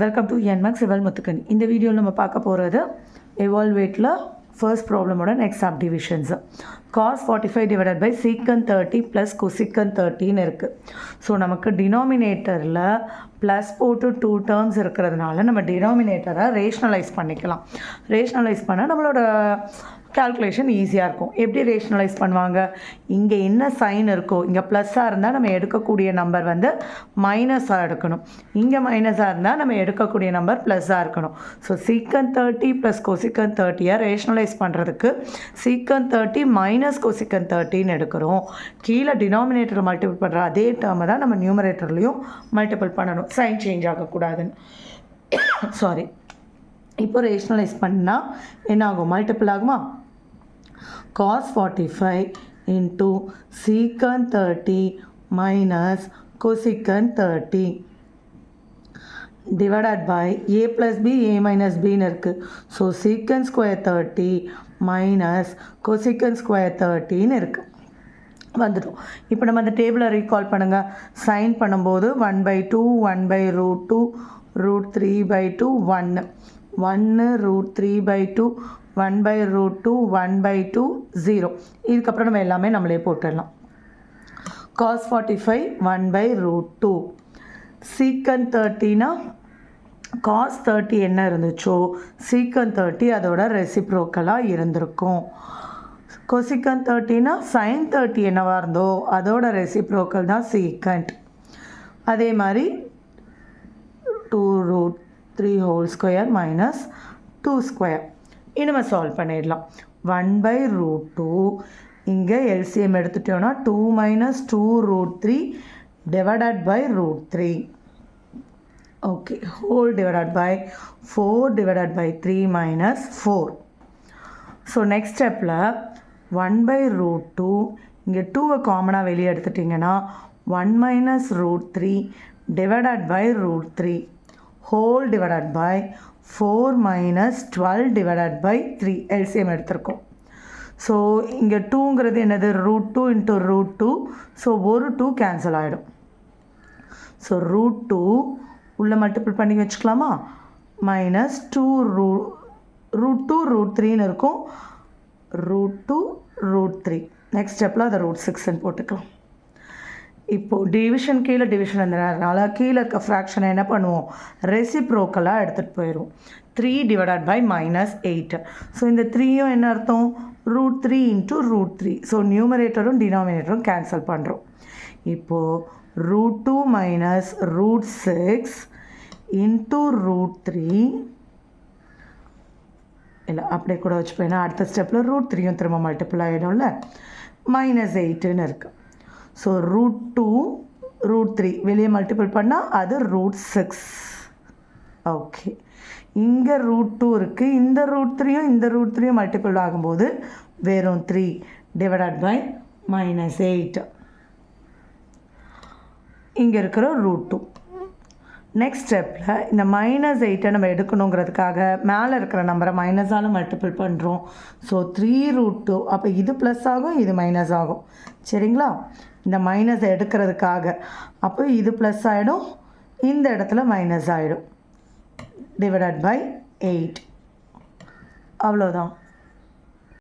Welcome to என்மேக்ஸ் சிவல் முத்துக்கன். இந்த வீடியோவில் நம்ம பார்க்க போகிறது எவால்வேட்டில் ஃபர்ஸ்ட் ப்ராப்ளமோட next subdivisions. Cos 45 divided by secant 30 plus கொசிக்கன் 30ன்னு இருக்குது. ஸோ நமக்கு டினாமினேட்டரில் ப்ளஸ் போட்டு 2 டேர்ம்ஸ் இருக்கிறதுனால நம்ம டினாமினேட்டரை ரேஷ்னலைஸ் பண்ணிக்கலாம். ரேஷ்னலைஸ் பண்ணால் நம்மளோட கால்குலேஷன் ஈஸியாக இருக்கும். எப்படி ரேஷ்னலைஸ் பண்ணுவாங்க? இங்கே என்ன சைன் இருக்கோ, இங்கே ப்ளஸ்ஸாக இருந்தால் நம்ம எடுக்கக்கூடிய நம்பர் வந்து மைனஸாக எடுக்கணும். இங்கே மைனஸாக இருந்தால் நம்ம எடுக்கக்கூடிய நம்பர் ப்ளஸ்ஸாக இருக்கணும். ஸோ சீக்கன் 30 ப்ளஸ் கொசிக்கன் 30யை ரேஷ்னலைஸ் பண்ணுறதுக்கு சீக்கன் 30 மைனஸ் கொசிக்கன் 30ன்னு எடுக்கிறோம். கீழே டினாமினேட்டர் மல்டிபிள் பண்ணுற அதே டேர்மை தான் நம்ம நியூமரேட்டர்லேயும் மல்டிபிள் பண்ணணும், சைன் சேஞ்ச் ஆகக்கூடாதுன்னு. சாரி, இப்போ ரேஷ்னலைஸ் பண்ணால் என்ன ஆகும்? மல்டிபிள் ஆகுமா? cos 45 into secant 30 minus cosecant 30 divided by a plus b a minus b ன்னு இருக்குது. So secant square 30 minus cosecant square 30ன்னு இருக்குது. வந்துடும். இப்போ நம்ம அந்த டேபிளை ரீகால் பண்ணுங்கள். சைன் பண்ணும்போது 1/2 1/√2 √3/2 1 √3/2 1/√2 1/2 0. இதுக்கப்புறம் நம்ம எல்லாமே நம்மளே போட்டுடலாம். cos 45 1/√2 secant 30னா cos 30 என்ன இருந்துச்சோ secant 30 அதோட ரெசிப்ரோக்கலாக இருந்திருக்கும். cosecant 30னா sin 30 என்னவாக இருந்தோ அதோட ரெசிப்ரோக்கல் தான் secant. அதே மாதிரி 2√3 whole square minus 2 square. இனிமே சால்வ் பண்ணிடலாம். 1/√2 இங்கே எல்சிஎம் எடுத்துட்டோன்னா 2 - 2√3 divided by √3. Okay, whole divided by 4 divided by 3 minus 4. So next ஸ்டெப்பில் 1/√2 இங்கே 2வை காமனாக வெளியே எடுத்துட்டிங்கன்னா 1 - √3 divided by √3 whole divided by 4 - 12 divided by 3 LCM எடுத்திருக்கோம். ஸோ இங்கே 2ங்கிறது என்னது? √2 into √2. ஸோ ஒரு 2 கேன்சல் ஆகிடும். ஸோ √2 உள்ளே மல்டிபிள் பண்ணி வச்சுக்கலாமா? -2 √2 √3ன்னு இருக்கும். √2 √3. நெக்ஸ்ட் ஸ்டெப்பில் அதை √6ன்னு போட்டுக்கலாம். இப்போது டிவிஷன் கீழே டிவிஷன் இருந்ததுனால கீழே இருக்க ஃப்ராக்ஷனை என்ன பண்ணுவோம்? ரெசிப்ரோக்கலாக எடுத்துகிட்டு போயிடுவோம். 3 divided by -8. ஸோ இந்த 3யும் என்ன அர்த்தம்? √3 into √3. ஸோ நியூமரேட்டரும் டினாமினேட்டரும் கேன்சல் பண்ணுறோம். இப்போது √2 minus √6 into √3 இல்லை அப்படியே கூட வச்சு போயினா அடுத்த ஸ்டெப்பில் √3யும் திரும்ப மல்டிபிள் ஆகிடும்ல. -8ன்னு இருக்குது. ஸோ √2 √3 வெளியே மல்டிபிள் பண்ணால் அது √6. ஓகே, இங்கே √2 இருக்குது. இந்த √3யும் இந்த √3யும் மல்டிபிள் ஆகும்போது வெறும் 3 divided by -8. இங்கே இருக்கிற √2. நெக்ஸ்ட் ஸ்டெப்பில் இந்த -8 நம்ம எடுக்கணுங்கிறதுக்காக மேலே இருக்கிற நம்பரை மைனஸால் மல்டிபிள் பண்ணுறோம். ஸோ 3√2. அப்போ இது ப்ளஸ் ஆகும், இது மைனஸ் ஆகும். சரிங்களா? இந்த மைனஸை எடுக்கிறதுக்காக அப்போ இது ப்ளஸ் ஆகிடும், இந்த இடத்துல மைனஸ் ஆகிடும். Divided by 8. அவ்வளோதான்.